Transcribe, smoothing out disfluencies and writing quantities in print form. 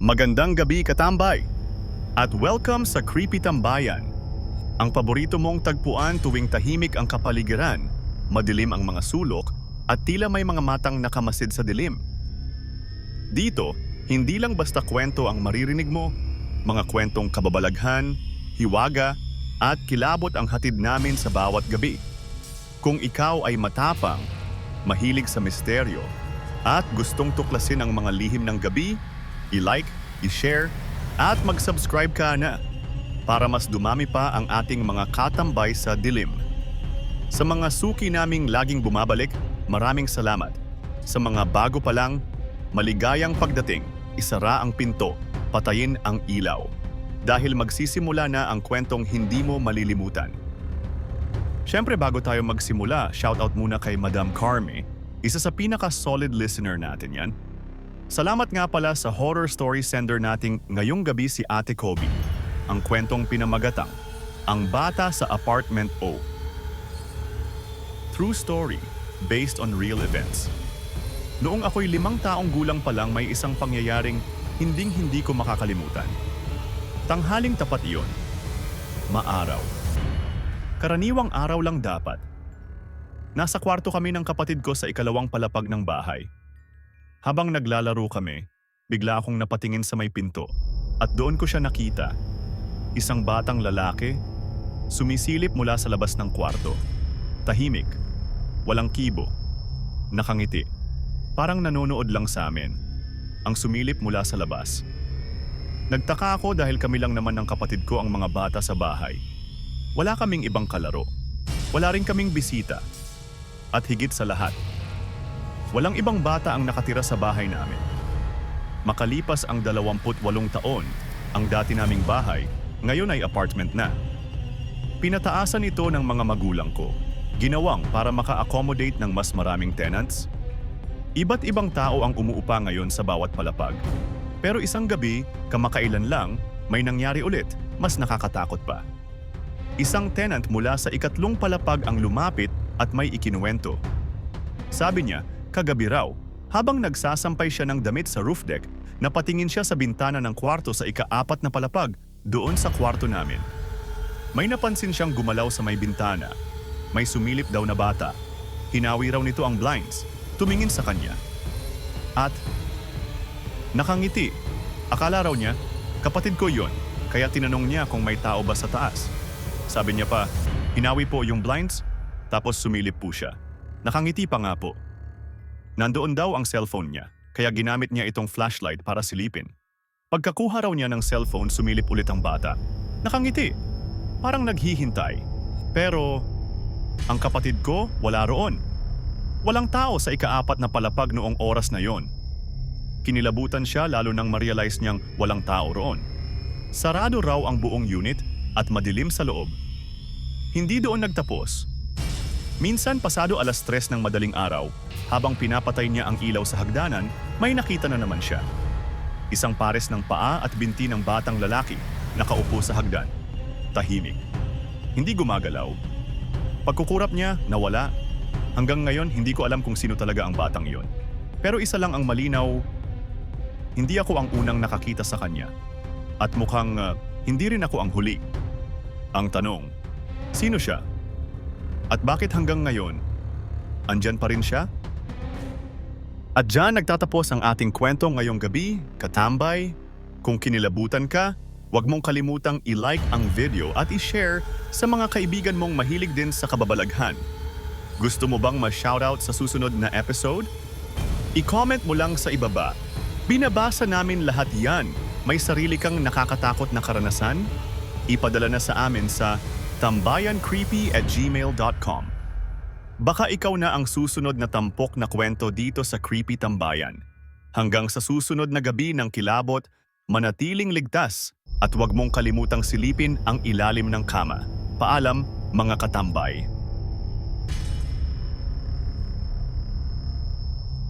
Magandang gabi katambay! At welcome sa Creepy Tambayan. Ang paborito mong tagpuan tuwing tahimik ang kapaligiran, madilim ang mga sulok, at tila may mga matang nakamasid sa dilim. Dito, hindi lang basta kwento ang maririnig mo, mga kwentong kababalaghan, hiwaga, at kilabot ang hatid namin sa bawat gabi. Kung ikaw ay matapang, mahilig sa misteryo, at gustong tuklasin ang mga lihim ng gabi, i-like, i-share, at mag-subscribe ka na para mas dumami pa ang ating mga katambay sa dilim. Sa mga suki naming laging bumabalik, maraming salamat. Sa mga bago pa lang, maligayang pagdating, isara ang pinto, patayin ang ilaw. Dahil magsisimula na ang kwentong hindi mo malilimutan. Siyempre bago tayo magsimula, shoutout muna kay Madam Carme, isa sa pinaka-solid listener natin yan. Salamat nga pala sa horror story sender nating ngayong gabi si Ate Kobe. Ang kwentong pinamagatang, Ang Bata sa Apartment O. True story, based on real events. Noong ako'y 5 taong gulang pa lang may isang pangyayaring hinding-hindi ko makakalimutan. Tanghaling tapat iyon. Maaraw. Karaniwang araw lang dapat. Nasa kwarto kami ng kapatid ko sa ikalawang palapag ng bahay. Habang naglalaro kami, bigla akong napatingin sa may pinto at doon ko siya nakita. Isang batang lalaki, sumisilip mula sa labas ng kwarto. Tahimik, walang kibo, nakangiti. Parang nanonood lang sa amin. Ang sumilip mula sa labas. Nagtaka ako dahil kami lang naman ng kapatid ko ang mga bata sa bahay. Wala kaming ibang kalaro. Wala rin kaming bisita. At higit sa lahat, walang ibang bata ang nakatira sa bahay namin. Makalipas ang 28 taon, ang dati naming bahay, ngayon ay apartment na. Pinataasan ito ng mga magulang ko, ginawang para maka-accommodate ng mas maraming tenants. Iba't ibang tao ang umuupa ngayon sa bawat palapag. Pero isang gabi, kamakailan lang, may nangyari ulit, mas nakakatakot pa. Isang tenant mula sa ikatlong palapag ang lumapit at may ikinuwento. Sabi niya, kagabi raw, habang nagsasampay siya ng damit sa roof deck, napatingin siya sa bintana ng kwarto sa ika-4 na palapag doon sa kwarto namin. May napansin siyang gumalaw sa may bintana. May sumilip daw na bata. Hinawi raw nito ang blinds. Tumingin sa kanya. At nakangiti. Akala raw niya, kapatid ko yon, kaya tinanong niya kung may tao ba sa taas. Sabi niya pa, hinawi po yung blinds, tapos sumilip po siya. Nakangiti pa nga po. Nandoon daw ang cellphone niya, kaya ginamit niya itong flashlight para silipin. Pagkakuha raw niya ng cellphone, sumilip ulit ang bata. Nakangiti. Parang naghihintay. Pero ang kapatid ko, wala roon. Walang tao sa ika-4 na palapag noong oras na yon. Kinilabutan siya lalo nang ma-realize niyang walang tao roon. Sarado raw ang buong unit at madilim sa loob. Hindi doon nagtapos. Minsan pasado 3:00 ng madaling araw, habang pinapatay niya ang ilaw sa hagdanan, may nakita na naman siya. Isang pares ng paa at binti ng batang lalaki, nakaupo sa hagdan. Tahimik. Hindi gumagalaw. Pagkukurap niya, nawala. Hanggang ngayon, hindi ko alam kung sino talaga ang batang iyon. Pero isa lang ang malinaw, hindi ako ang unang nakakita sa kanya. At mukhang hindi rin ako ang huli. Ang tanong, sino siya? At bakit hanggang ngayon, andyan pa rin siya? At dyan nagtatapos ang ating kwento ngayong gabi, katambay. Kung kinilabutan ka, huwag mong kalimutang i-like ang video at i-share sa mga kaibigan mong mahilig din sa kababalaghan. Gusto mo bang ma-shoutout sa susunod na episode? I-comment mo lang sa ibaba. Binabasa namin lahat yan. May sarili kang nakakatakot na karanasan? Ipadala na sa amin sa tambayancreepy@gmail.com. Baka ikaw na ang susunod na tampok na kwento dito sa Creepy Tambayan. Hanggang sa susunod na gabi ng kilabot, manatiling ligtas at huwag mong kalimutang silipin ang ilalim ng kama. Paalam, mga katambay.